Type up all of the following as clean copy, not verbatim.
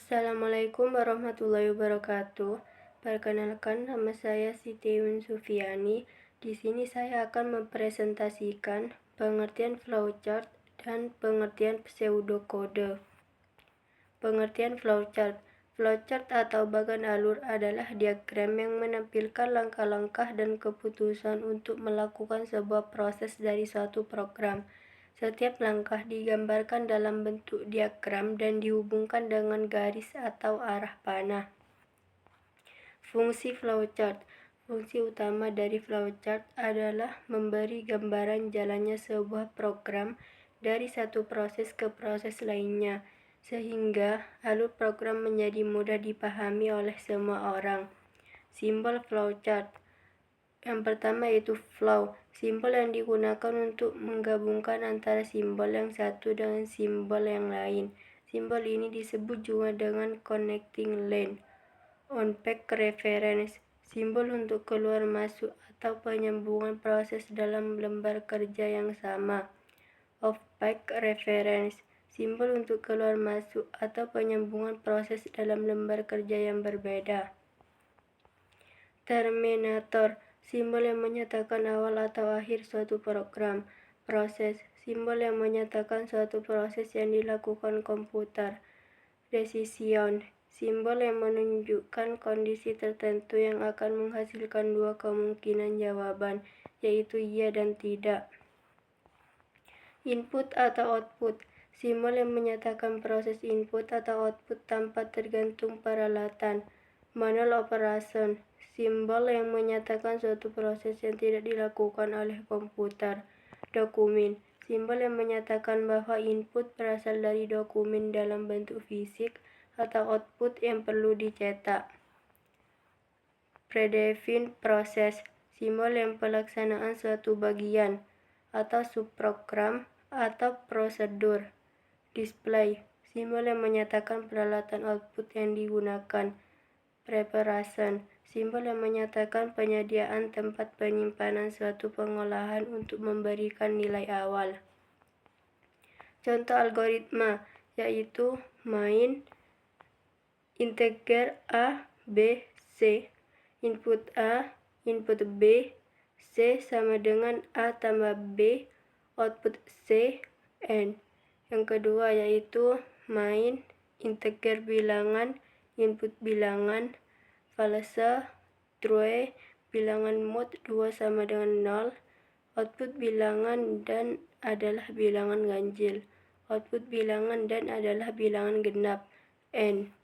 Assalamualaikum warahmatullahi wabarakatuh. Perkenalkan, nama saya Siti Yun Sufiani. Di sini saya akan mempresentasikan pengertian flowchart dan pengertian pseudokode. Pengertian flowchart. Flowchart atau bagan alur adalah diagram yang menampilkan langkah-langkah dan keputusan untuk melakukan sebuah proses dari suatu program. Setiap langkah digambarkan dalam bentuk diagram dan dihubungkan dengan garis atau arah panah. Fungsi flowchart. Fungsi utama dari flowchart adalah memberi gambaran jalannya sebuah program dari satu proses ke proses lainnya, sehingga alur program menjadi mudah dipahami oleh semua orang. Simbol flowchart. Yang pertama yaitu flow, simbol yang digunakan untuk menggabungkan antara simbol yang satu dengan simbol yang lain. Simbol ini disebut juga dengan connecting line. On-page reference, simbol untuk keluar masuk atau penyambungan proses dalam lembar kerja yang sama. Off-page reference, simbol untuk keluar masuk atau penyambungan proses dalam lembar kerja yang berbeda. Terminator, simbol yang menyatakan awal atau akhir suatu program. Proses, simbol yang menyatakan suatu proses yang dilakukan komputer. Decision, simbol yang menunjukkan kondisi tertentu yang akan menghasilkan dua kemungkinan jawaban, yaitu iya dan tidak. Input atau output, simbol yang menyatakan proses input atau output tanpa tergantung peralatan. Manual operation, simbol yang menyatakan suatu proses yang tidak dilakukan oleh komputer. Dokumen, simbol yang menyatakan bahwa input berasal dari dokumen dalam bentuk fisik atau output yang perlu dicetak. Predefined process, simbol yang pelaksanaan suatu bagian atau subprogram atau prosedur. Display, simbol yang menyatakan peralatan output yang digunakan. Preparation, simbol yang menyatakan penyediaan tempat penyimpanan suatu pengolahan untuk memberikan nilai awal. Contoh algoritma yaitu main, integer A, B, C. Input A, input B, C sama dengan A tambah B, output C, N. Yang kedua yaitu main, integer bilangan, input bilangan, false, true, bilangan mod 2 sama dengan 0, output bilangan dan adalah bilangan ganjil, output bilangan dan adalah bilangan genap, N.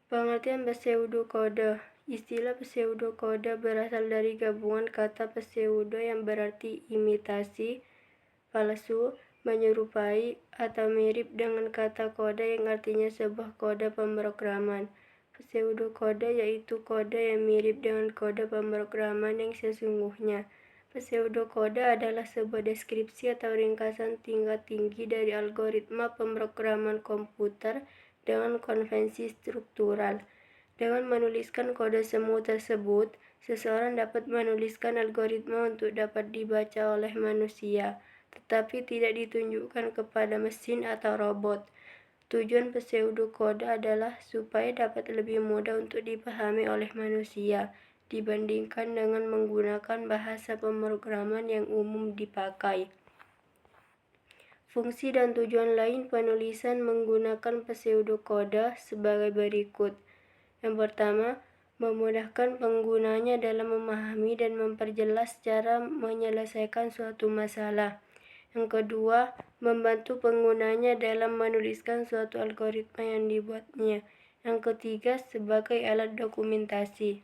Pengertian pseudokode. Istilah pseudokode berasal dari gabungan kata pseudo yang berarti imitasi, palsu, menyerupai, atau mirip dengan kata kode yang artinya sebuah kode pemrograman. Pseudokode yaitu kode yang mirip dengan kode pemrograman yang sesungguhnya. Pseudokode adalah sebuah deskripsi atau ringkasan tingkat tinggi dari algoritma pemrograman komputer dengan konvensi struktural. Dengan menuliskan kode semu tersebut, seseorang dapat menuliskan algoritma untuk dapat dibaca oleh manusia, tetapi tidak ditunjukkan kepada mesin atau robot. Tujuan pseudokode adalah supaya dapat lebih mudah untuk dipahami oleh manusia dibandingkan dengan menggunakan bahasa pemrograman yang umum dipakai. Fungsi dan tujuan lain penulisan menggunakan pseudokode sebagai berikut. Yang pertama, memudahkan penggunanya dalam memahami dan memperjelas cara menyelesaikan suatu masalah. Yang kedua, membantu penggunanya dalam menuliskan suatu algoritma yang dibuatnya. Yang ketiga, sebagai alat dokumentasi.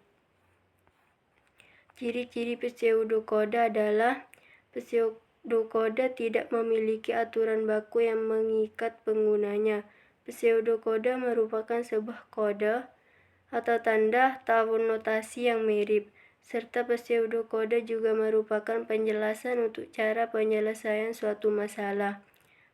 Ciri-ciri pseudokode adalah pseudokode tidak memiliki aturan baku yang mengikat penggunanya. Pseudokode merupakan sebuah kode atau tanda tahun notasi yang mirip, serta pseudokode juga merupakan penjelasan untuk cara penyelesaian suatu masalah.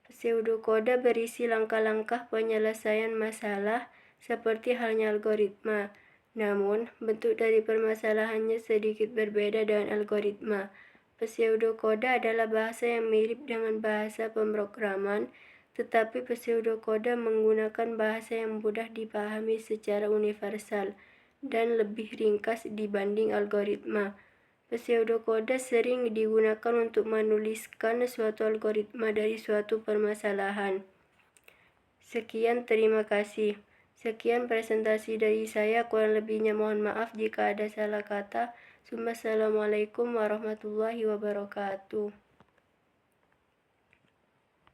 Pseudokode berisi langkah-langkah penyelesaian masalah seperti halnya algoritma. Namun, bentuk dari permasalahannya sedikit berbeda dengan algoritma. Pseudokode adalah bahasa yang mirip dengan bahasa pemrograman, tetapi pseudokoda menggunakan bahasa yang mudah dipahami secara universal dan lebih ringkas dibanding algoritma. Pseudokoda sering digunakan untuk menuliskan suatu algoritma dari suatu permasalahan. Sekian, terima kasih. Sekian presentasi dari saya, kurang lebihnya mohon maaf jika ada salah kata. Assalamualaikum warahmatullahi wabarakatuh.